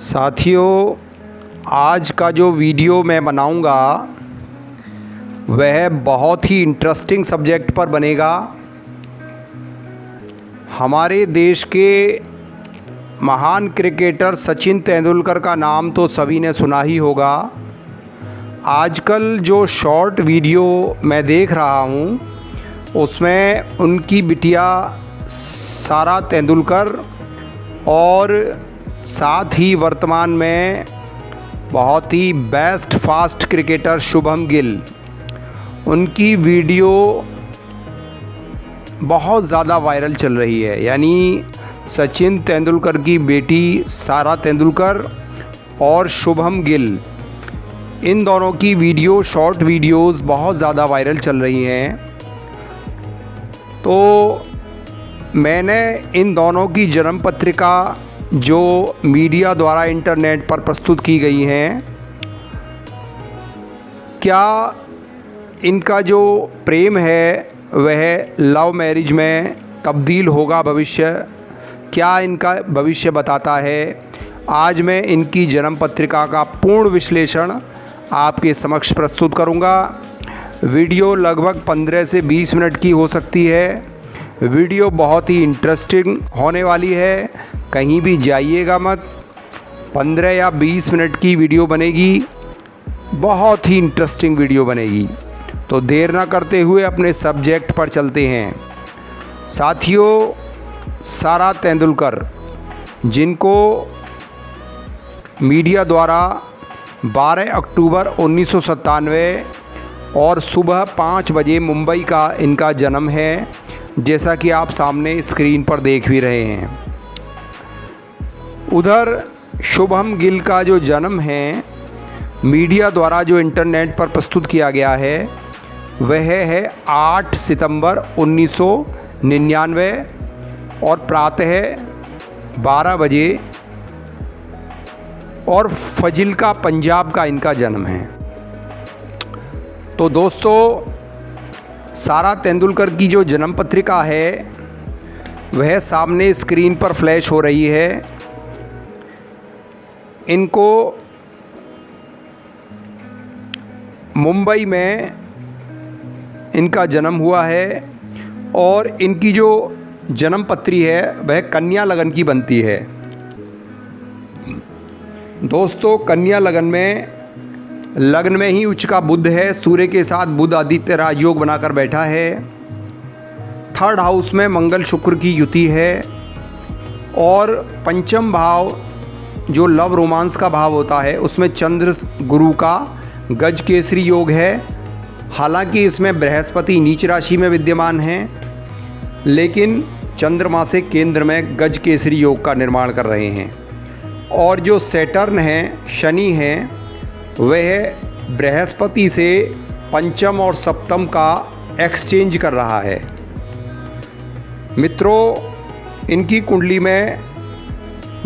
साथियों, आज का जो वीडियो मैं बनाऊंगा वह बहुत ही इंटरेस्टिंग सब्जेक्ट पर बनेगा। हमारे देश के महान क्रिकेटर सचिन तेंदुलकर का नाम तो सभी ने सुना ही होगा। आजकल जो शॉर्ट वीडियो मैं देख रहा हूँ उसमें उनकी बिटिया सारा तेंदुलकर और साथ ही वर्तमान में बहुत ही best fast cricketer Shubham Gill, उनकी वीडियो बहुत ज़्यादा वायरल चल रही है। यानी सचिन तेंदुलकर की बेटी सारा तेंदुलकर और शुभम गिल, इन दोनों की वीडियो शॉर्ट वीडियोस बहुत ज़्यादा वायरल चल रही हैं। तो मैंने इन दोनों की जन्म पत्रिका जो मीडिया द्वारा इंटरनेट पर प्रस्तुत की गई हैं, क्या इनका जो प्रेम है वह लव मैरिज में तब्दील होगा भविष्य, क्या इनका भविष्य बताता है। आज मैं इनकी जन्म पत्रिका का पूर्ण विश्लेषण आपके समक्ष प्रस्तुत करूंगा। वीडियो लगभग 15 से 20 मिनट की हो सकती है। वीडियो बहुत ही इंटरेस्टिंग होने वाली है, कहीं भी जाइएगा मत। 15 या 20 मिनट की वीडियो बनेगी, बहुत ही इंटरेस्टिंग वीडियो बनेगी। तो देर ना करते हुए अपने सब्जेक्ट पर चलते हैं। साथियों, सारा तेंदुलकर, जिनको मीडिया द्वारा 12 अक्टूबर 1997 और सुबह 5 बजे मुंबई का इनका जन्म है, जैसा कि आप सामने स्क्रीन पर देख भी रहे हैं। उधर शुभम गिल का जो जन्म है मीडिया द्वारा जो इंटरनेट पर प्रस्तुत किया गया है वह है 8 सितंबर 1999 और प्रातः 12 बजे, और फजिल्का पंजाब का इनका जन्म है। तो दोस्तों, सारा तेंदुलकर की जो जन्म पत्रिका है वह सामने स्क्रीन पर फ्लैश हो रही है। इनको मुंबई में इनका जन्म हुआ है और इनकी जो जन्म पत्री है वह कन्या लगन की बनती है। दोस्तों, कन्या लगन में ही उच्च का बुध है, सूर्य के साथ बुध आदित्य राजयोग बनाकर बैठा है। 3rd हाउस में मंगल शुक्र की युति है और पंचम भाव जो लव रोमांस का भाव होता है उसमें चंद्र गुरु का गज केसरी योग है। हालांकि इसमें बृहस्पति नीच राशि में विद्यमान हैं, लेकिन चंद्रमा से केंद्र में गज केसरी योग का निर्माण कर रहे हैं। और जो सैटर्न हैं, शनि हैं, वह बृहस्पति से पंचम और सप्तम का एक्सचेंज कर रहा है। मित्रों, इनकी कुंडली में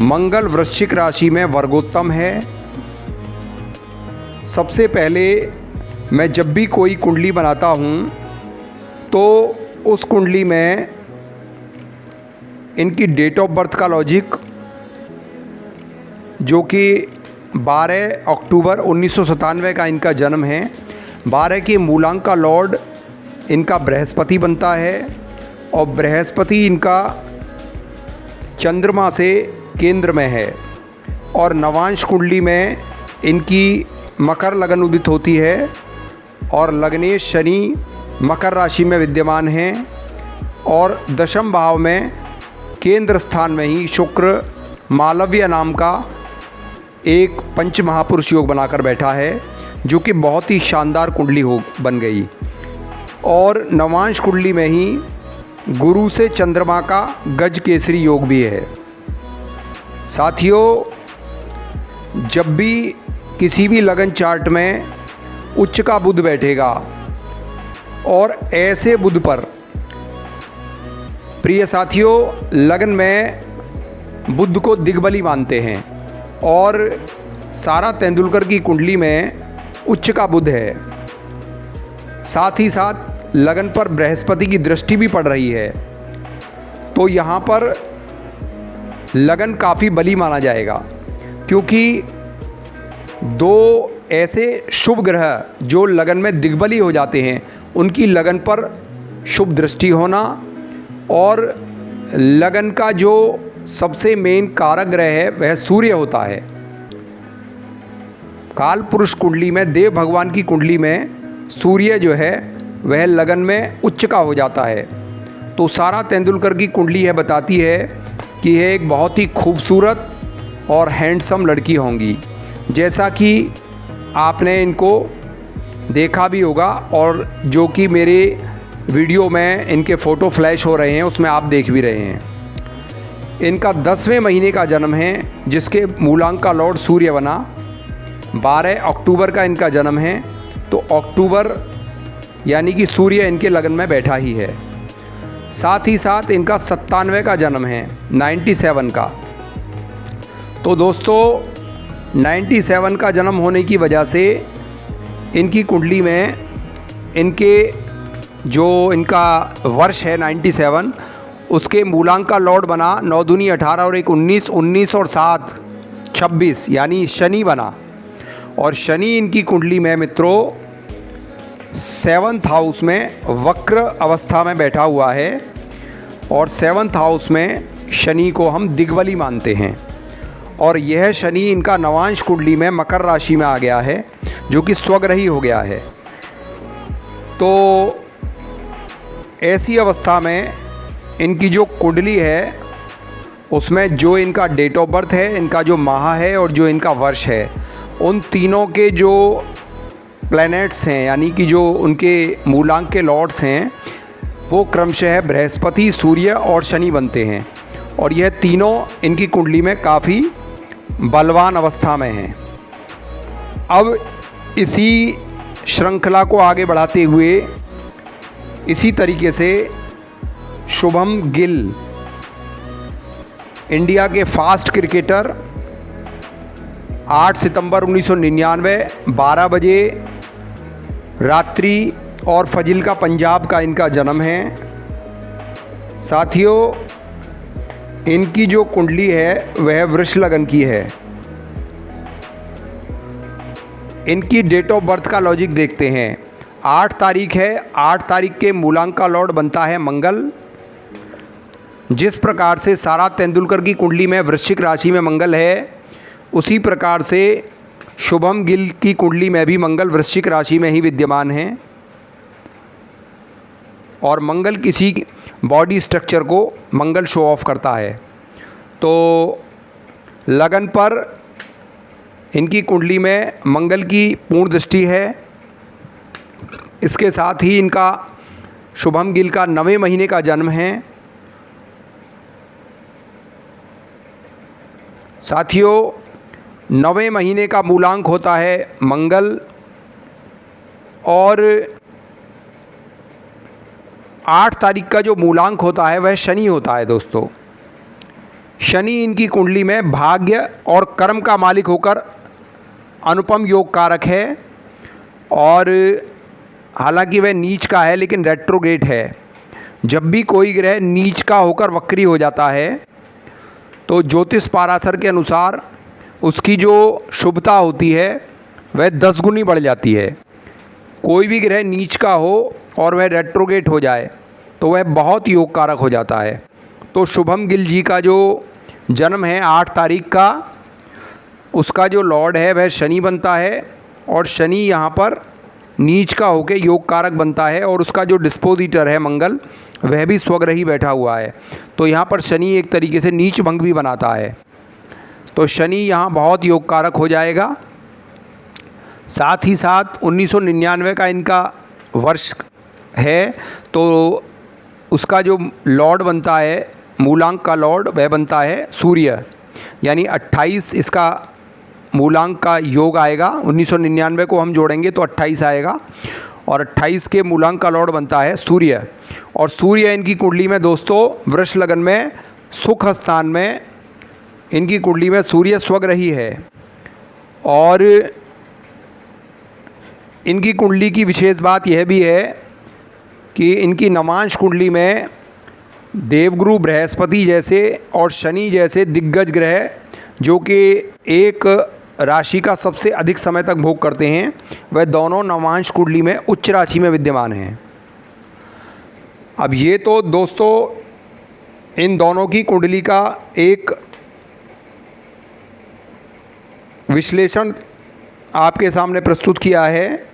मंगल वृश्चिक राशि में वर्गोत्तम है। सबसे पहले मैं जब भी कोई कुंडली बनाता हूँ तो उस कुंडली में इनकी डेट ऑफ बर्थ का लॉजिक, जो कि 12 अक्टूबर 1997 का इनका जन्म है, 12 के मूलांक का लॉर्ड इनका बृहस्पति बनता है और बृहस्पति इनका चंद्रमा से केंद्र में है। और नवांश कुंडली में इनकी मकर लगन उदित होती है और लग्नेश शनि मकर राशि में विद्यमान हैं और दशम भाव में केंद्र स्थान में ही शुक्र मालव्य नाम का एक पंच महापुरुष योग बनाकर बैठा है, जो कि बहुत ही शानदार कुंडली बन गई। और नवांश कुंडली में ही गुरु से चंद्रमा का गज केसरी योग भी है। साथियों, जब भी किसी भी लगन चार्ट में उच्च का बुध बैठेगा और ऐसे बुध पर, प्रिय साथियों, लगन में बुध को दिग्बली मानते हैं और सारा तेंदुलकर की कुंडली में उच्च का बुध है। साथ ही साथ लगन पर बृहस्पति की दृष्टि भी पड़ रही है, तो यहाँ पर लगन काफ़ी बली माना जाएगा। क्योंकि दो ऐसे शुभ ग्रह जो लगन में दिग्बली हो जाते हैं, उनकी लगन पर शुभ दृष्टि होना, और लगन का जो सबसे मेन कारक ग्रह है वह सूर्य होता है। काल पुरुष कुंडली में, देव भगवान की कुंडली में सूर्य जो है वह लगन में उच्च का हो जाता है। तो सारा तेंदुलकर की कुंडली है बताती है कि यह एक बहुत ही खूबसूरत और हैंडसम लड़की होंगी, जैसा कि आपने इनको देखा भी होगा, और जो कि मेरे वीडियो में इनके फ़ोटो फ्लैश हो रहे हैं उसमें आप देख भी रहे हैं। इनका 10वें महीने का जन्म है, जिसके मूलांक का लॉर्ड सूर्य बना। 12 अक्टूबर का इनका जन्म है, तो अक्टूबर यानी कि सूर्य इनके लगन में बैठा ही है। साथ ही साथ इनका 97 का जन्म है, 97 का। तो दोस्तों 97 का जन्म होने की वजह से इनकी कुंडली में इनके जो इनका वर्ष है 97, उसके मूलांक का लॉर्ड बना 9 दूनी 18 और 1 19, 19 और 7 26 यानी शनि बना। और शनि इनकी कुंडली में मित्रों 7th हाउस में वक्र अवस्था में बैठा हुआ है, और 7th हाउस में शनि को हम दिग्बली मानते हैं। और यह शनि इनका नवांश कुंडली में मकर राशि में आ गया है, जो कि स्वग्रही हो गया है। तो ऐसी अवस्था में इनकी जो कुंडली है उसमें जो इनका डेट ऑफ बर्थ है, इनका जो माह है और जो इनका वर्ष है, उन तीनों के जो प्लैनेट्स हैं यानी कि जो उनके मूलांक के लॉर्ड्स हैं वो क्रमशः बृहस्पति, सूर्य और शनि बनते हैं। और यह तीनों इनकी कुंडली में काफ़ी बलवान अवस्था में हैं। अब इसी श्रृंखला को आगे बढ़ाते हुए इसी तरीके से शुभम गिल, इंडिया के फास्ट क्रिकेटर, 8 सितंबर 1999 12 बजे रात्रि और फजिल पंजाब का इनका जन्म है। साथियों इनकी जो कुंडली है वह वृष लगन की है। इनकी डेट ऑफ बर्थ का लॉजिक देखते हैं। 8 तारीख है, 8 तारीख के मूलांक का लॉर्ड बनता है मंगल। जिस प्रकार से सारा तेंदुलकर की कुंडली में वृश्चिक राशि में मंगल है, उसी प्रकार से शुभम गिल की कुंडली में भी मंगल वृश्चिक राशि में ही विद्यमान है। और मंगल किसी बॉडी स्ट्रक्चर को मंगल शो ऑफ करता है। तो लगन पर इनकी कुंडली में मंगल की पूर्ण दृष्टि है। इसके साथ ही इनका शुभम गिल का 9वें महीने का जन्म है। साथियों 9वें महीने का मूलांक होता है मंगल, और 8 तारीख का जो मूलांक होता है वह शनि होता है। दोस्तों शनि इनकी कुंडली में भाग्य और कर्म का मालिक होकर अनुपम योग कारक है, और हालांकि वह नीच का है लेकिन रेट्रोग्रेड है। जब भी कोई ग्रह नीच का होकर वक्री हो जाता है तो ज्योतिष पाराशर के अनुसार उसकी जो शुभता होती है वह 10 गुनी बढ़ जाती है। कोई भी ग्रह नीच का हो और वह रेट्रोग्रेड हो जाए तो वह बहुत योग कारक हो जाता है। तो शुभम गिल जी का जो जन्म है 8 तारीख का, उसका जो लॉर्ड है वह शनि बनता है, और शनि यहाँ पर नीच का होकर योग कारक बनता है, और उसका जो डिस्पोजिटर है मंगल वह भी स्वग्रही बैठा हुआ है। तो यहाँ पर शनि एक तरीके से नीच भंग भी बनाता है। तो शनि यहाँ बहुत योग कारक हो जाएगा। साथ ही साथ 1999 का इनका वर्ष है, तो उसका जो लॉर्ड बनता है, मूलांक का लॉर्ड, वह बनता है सूर्य, यानी 28 इसका मूलांक का योग आएगा। 1999 को हम जोड़ेंगे तो 28 आएगा, और 28 के मूलांक का लॉर्ड बनता है सूर्य। और सूर्य इनकी कुंडली में दोस्तों वृष लगन में सुख स्थान में इनकी कुंडली में सूर्य स्वग्रही है। और इनकी कुंडली की विशेष बात यह भी है कि इनकी नवांश कुंडली में देवगुरु बृहस्पति जैसे और शनि जैसे दिग्गज ग्रह जो कि एक राशि का सबसे अधिक समय तक भोग करते हैं, वह दोनों नवांश कुंडली में उच्च राशि में विद्यमान हैं। अब ये तो दोस्तों इन दोनों की कुंडली का एक विश्लेषण आपके सामने प्रस्तुत किया है।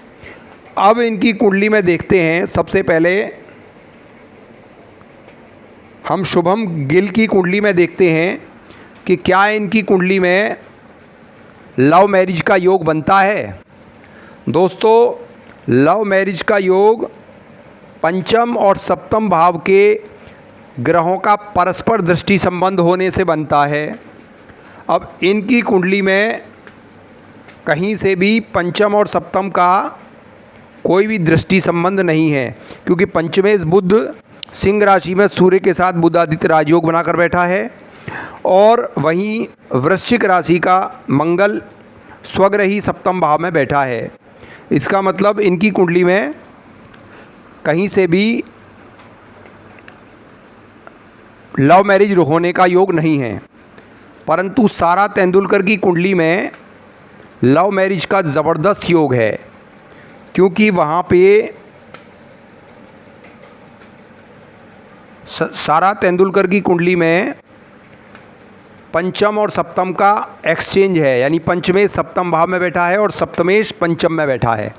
अब इनकी कुंडली में देखते हैं। सबसे पहले हम शुभम गिल की कुंडली में देखते हैं कि क्या इनकी कुंडली में लव मैरिज का योग बनता है। दोस्तों, लव मैरिज का योग पंचम और सप्तम भाव के ग्रहों का परस्पर दृष्टि संबंध होने से बनता है। अब इनकी कुंडली में कहीं से भी पंचम और सप्तम का कोई भी दृष्टि संबंध नहीं है, क्योंकि पंचमेश बुध सिंह राशि में सूर्य के साथ बुधादित्य राजयोग बनाकर बैठा है, और वहीं वृश्चिक राशि का मंगल स्वग्रही सप्तम भाव में बैठा है। इसका मतलब इनकी कुंडली में कहीं से भी लव मैरिज होने का योग नहीं है। परंतु सारा तेंदुलकर की कुंडली में लव मैरिज का ज़बरदस्त योग है, क्योंकि वहाँ पे सारा तेंदुलकर की कुंडली में पंचम और सप्तम का एक्सचेंज है, यानी पंचमेश सप्तम भाव में बैठा है और सप्तमेश पंचम में बैठा है।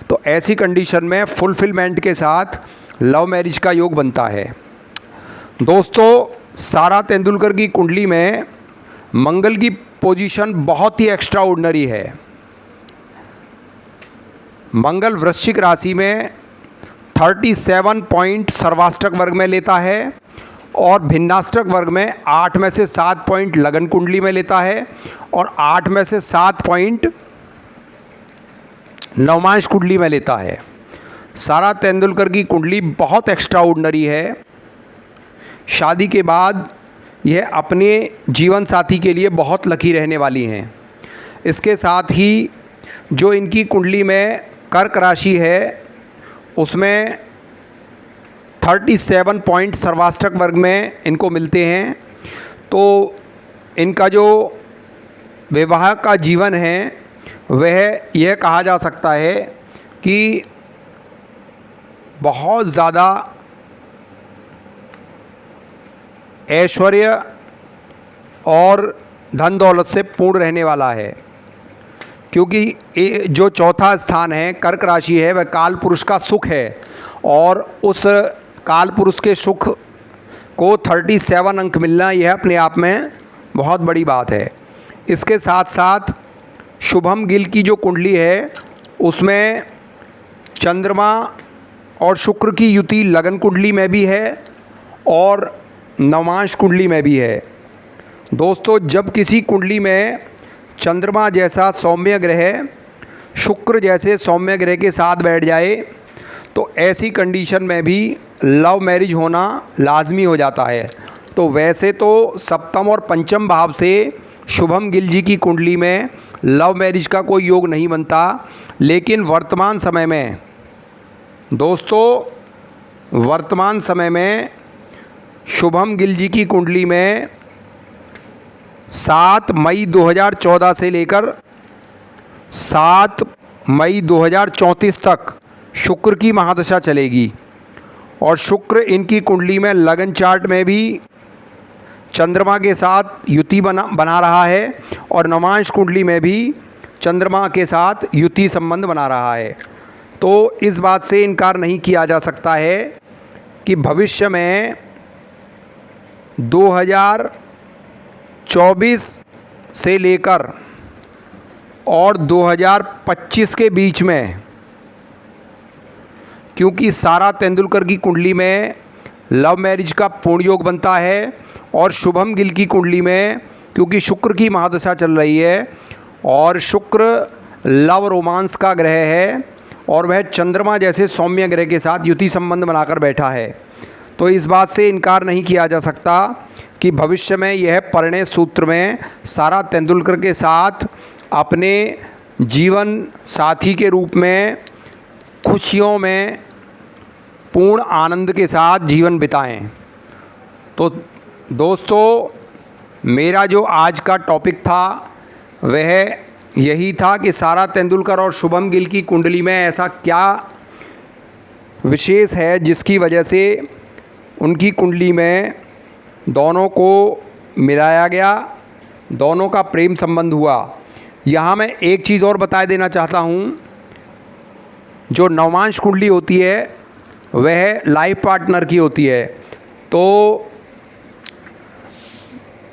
तो ऐसी कंडीशन में फुलफिलमेंट के साथ लव मैरिज का योग बनता है। दोस्तों, सारा तेंदुलकर की कुंडली में मंगल की पोजीशन बहुत ही एक्स्ट्रा ऑर्डिनरी है। मंगल वृश्चिक राशि में 37 पॉइंट सर्वाष्टक वर्ग में लेता है और भिन्नाष्टक वर्ग में 8 में से 7 पॉइंट लगन कुंडली में लेता है और 8 में से 7 पॉइंट नवमांश कुंडली में लेता है। सारा तेंदुलकर की कुंडली बहुत एक्स्ट्रा ऑर्डिनरी है। शादी के बाद यह अपने जीवन साथी के लिए बहुत लकी रहने वाली हैं। इसके साथ ही जो इनकी कुंडली में कर्क राशि है, उसमें 37 पॉइंट सर्वाष्टक वर्ग में इनको मिलते हैं। तो इनका जो विवाह का जीवन है वह यह कहा जा सकता है कि बहुत ज़्यादा ऐश्वर्य और धन दौलत से पूर्ण रहने वाला है, क्योंकि जो चौथा स्थान है कर्क राशि है वह काल पुरुष का सुख है, और उस काल पुरुष के सुख को 37 अंक मिलना यह अपने आप में बहुत बड़ी बात है। इसके साथ साथ शुभम गिल की जो कुंडली है उसमें चंद्रमा और शुक्र की युति लगन कुंडली में भी है और नवमांश कुंडली में भी है। दोस्तों, जब किसी कुंडली में चंद्रमा जैसा सौम्य ग्रह शुक्र जैसे सौम्य ग्रह के साथ बैठ जाए तो ऐसी कंडीशन में भी लव मैरिज होना लाजमी हो जाता है। तो वैसे तो सप्तम और पंचम भाव से शुभम गिल जी की कुंडली में लव मैरिज का कोई योग नहीं बनता, लेकिन वर्तमान समय में दोस्तों वर्तमान समय में शुभम गिल जी की कुंडली में 7 मई 2014 से लेकर 7 मई 2034 तक शुक्र की महादशा चलेगी, और शुक्र इनकी कुंडली में लगन चार्ट में भी चंद्रमा के साथ युति बना रहा है और नवमांश कुंडली में भी चंद्रमा के साथ युति संबंध बना रहा है। तो इस बात से इनकार नहीं किया जा सकता है कि भविष्य में 2024 से लेकर और 2025 के बीच में, क्योंकि सारा तेंदुलकर की कुंडली में लव मैरिज का पूर्ण योग बनता है और शुभम गिल की कुंडली में क्योंकि शुक्र की महादशा चल रही है और शुक्र लव रोमांस का ग्रह है और वह चंद्रमा जैसे सौम्य ग्रह के साथ युति संबंध बनाकर बैठा है, तो इस बात से इनकार नहीं किया जा सकता कि भविष्य में यह परिणय सूत्र में सारा तेंदुलकर के साथ अपने जीवन साथी के रूप में खुशियों में पूर्ण आनंद के साथ जीवन बिताएं। तो दोस्तों, मेरा जो आज का टॉपिक था वह यही था कि सारा तेंदुलकर और शुभम गिल की कुंडली में ऐसा क्या विशेष है जिसकी वजह से उनकी कुंडली में दोनों को मिलाया गया, दोनों का प्रेम संबंध हुआ। यहाँ मैं एक चीज़ और बता देना चाहता हूँ, जो नवांश कुंडली होती है वह लाइफ पार्टनर की होती है। तो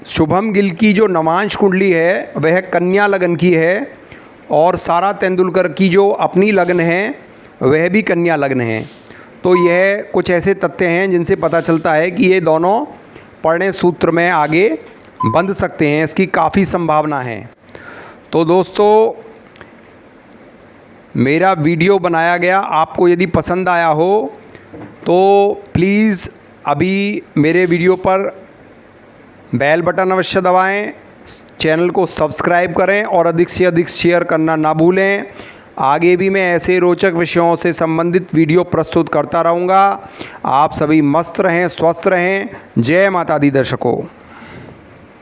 शुभम गिल की जो नवांश कुंडली है वह कन्या लगन की है और सारा तेंदुलकर की जो अपनी लगन है वह भी कन्या लगन है। तो यह कुछ ऐसे तथ्य हैं जिनसे पता चलता है कि ये दोनों परिणय सूत्र में आगे बंध सकते हैं, इसकी काफ़ी संभावना है। तो दोस्तों, मेरा वीडियो बनाया गया आपको यदि पसंद आया हो तो प्लीज़ अभी मेरे वीडियो पर बेल बटन अवश्य दबाएं, चैनल को सब्सक्राइब करें और अधिक से अधिक शेयर करना ना भूलें। आगे भी मैं ऐसे रोचक विषयों से संबंधित वीडियो प्रस्तुत करता रहूँगा। आप सभी मस्त रहें, स्वस्थ रहें। जय माता दी दर्शकों।